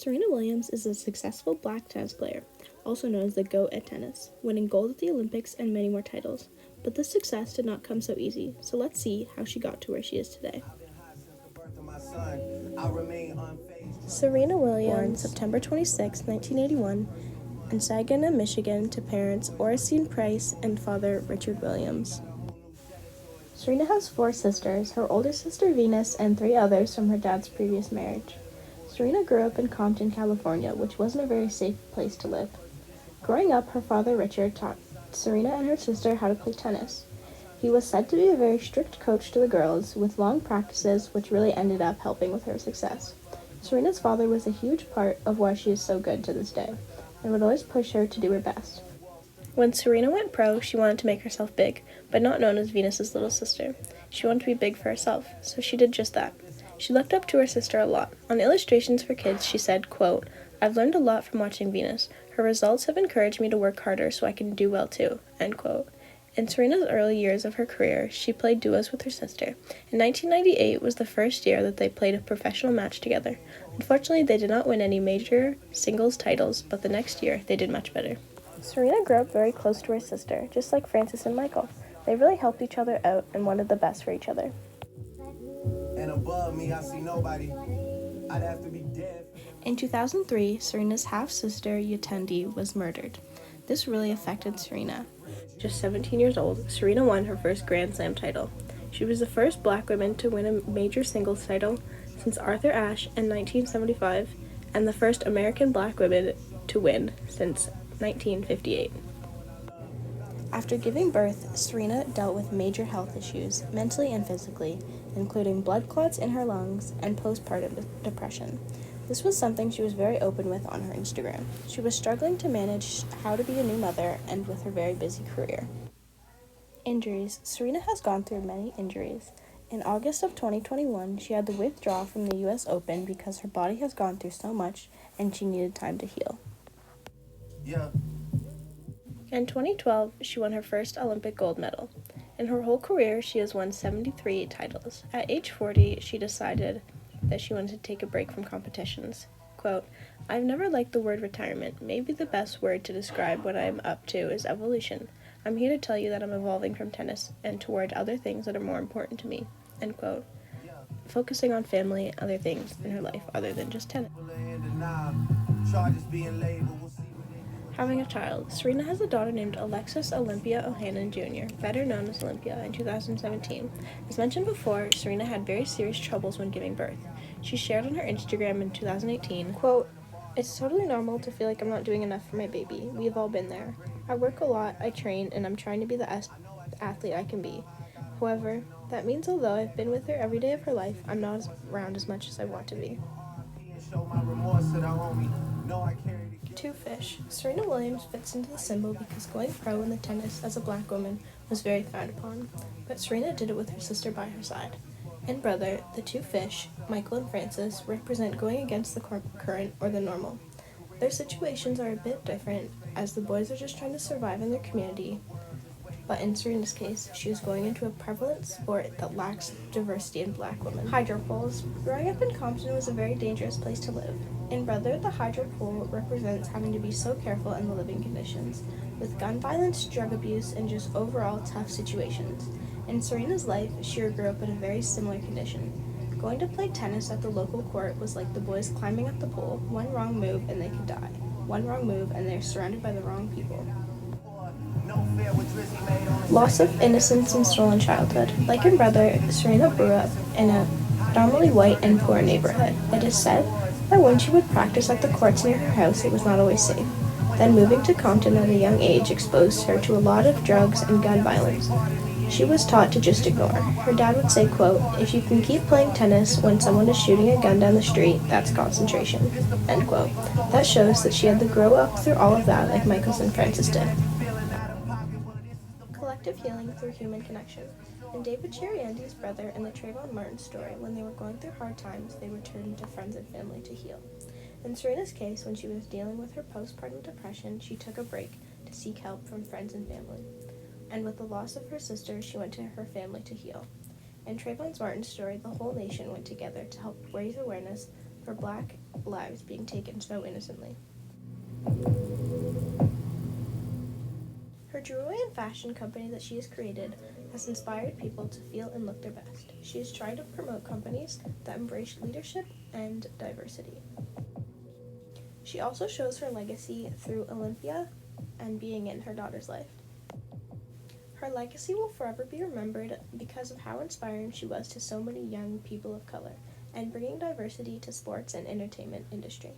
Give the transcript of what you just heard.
Serena Williams is a successful black tennis player, also known as the GOAT at tennis, winning gold at the Olympics and many more titles. But this success did not come so easy, so let's see how she got to where she is today. Serena Williams, born September 26, 1981, in Saginaw, Michigan, to parents Oracene Price and father Richard Williams. Serena has 4 sisters, her older sister Venus, and 3 others from her dad's previous marriage. Serena grew up in Compton, California, which wasn't a very safe place to live. Growing up, her father Richard taught Serena and her sister how to play tennis. He was said to be a very strict coach to the girls, with long practices, which really ended up helping with her success. Serena's father was a huge part of why she is so good to this day, and would always push her to do her best. When Serena went pro, she wanted to make herself big, but not known as Venus's little sister. She wanted to be big for herself, so she did just that. She looked up to her sister a lot. On illustrations for kids, she said, quote, "I've learned a lot from watching Venus. Her results have encouraged me to work harder so I can do well too," end quote. In Serena's early years of her career, she played duos with her sister. In 1998 was the first year that they played a professional match together. Unfortunately, they did not win any major singles titles, but the next year they did much better. Serena grew up very close to her sister, just like Frances and Michael. They really helped each other out and wanted the best for each other. And above me, I see nobody. I'd have to be dead. In 2003, Serena's half-sister, ENG2D, was murdered. This really affected Serena. Just 17 years old, Serena won her first Grand Slam title. She was the first black woman to win a major singles title since Arthur Ashe in 1975, and the first American black woman to win since 1958. After giving birth, Serena dealt with major health issues, mentally and physically, including blood clots in her lungs and postpartum depression. This was something she was very open with on her Instagram. She was struggling to manage how to be a new mother and with her very busy career. Injuries. Serena has gone through many injuries. In August of 2021, she had to withdraw from the US Open because her body has gone through so much and she needed time to heal. In 2012, she won her first Olympic gold medal. In her whole career, she has won 73 titles. At age 40, she decided that she wanted to take a break from competitions. Quote, "I've never liked the word retirement. Maybe the best word to describe what I'm up to is evolution. I'm here to tell you that I'm evolving from tennis and toward other things that are more important to me." End quote. Focusing on family, other things in her life other than just tennis. Having a child. Serena has a daughter named Alexis Olympia Ohanan Jr., better known as Olympia, in 2017. As mentioned before, Serena had very serious troubles when giving birth. She shared on her Instagram in 2018, quote, "It's totally normal to feel like I'm not doing enough for my baby. We've all been there. I work a lot, I train, and I'm trying to be the best athlete I can be. However, that means although I've been with her every day of her life, I'm not around as much as I want to be." Two fish. Serena Williams fits into the symbol because going pro in the tennis as a black woman was very frowned upon, but Serena did it with her sister by her side. And brother, the two fish, Michael and Frances, represent going against the current or the normal. Their situations are a bit different, as the boys are just trying to survive in their community, but in Serena's case, she is going into a prevalent sport that lacks diversity in black women. Hydro poles. Growing up in Compton was a very dangerous place to live. In Brother, the hydro pole represents having to be so careful in the living conditions, with gun violence, drug abuse, and just overall tough situations. In Serena's life, she grew up in a very similar condition. Going to play tennis at the local court was like the boys climbing up the pole. One wrong move and they could die. One wrong move and they're surrounded by the wrong people. Loss of innocence and stolen childhood. Like her brother, Serena grew up in a predominantly white and poor neighborhood. It is said that when she would practice at the courts near her house, it was not always safe. Then moving to Compton at a young age exposed her to a lot of drugs and gun violence. She was taught to just ignore. Her dad would say, quote, "If you can keep playing tennis when someone is shooting a gun down the street, that's concentration," end quote. That shows that she had to grow up through all of that like Michael and Frances did. Collective healing through human connection. In David Cheriandi's brother and the Trayvon Martin story, when they were going through hard times, they returned to friends and family to heal. In Serena's case, when she was dealing with her postpartum depression, she took a break to seek help from friends and family. And with the loss of her sister, she went to her family to heal. In Trayvon Martin's story, the whole nation went together to help raise awareness for Black lives being taken so innocently. Her jewelry and fashion company that she has created has inspired people to feel and look their best. She is trying to promote companies that embrace leadership and diversity. She also shows her legacy through Olympia and being in her daughter's life. Her legacy will forever be remembered because of how inspiring she was to so many young people of color and bringing diversity to sports and entertainment industry.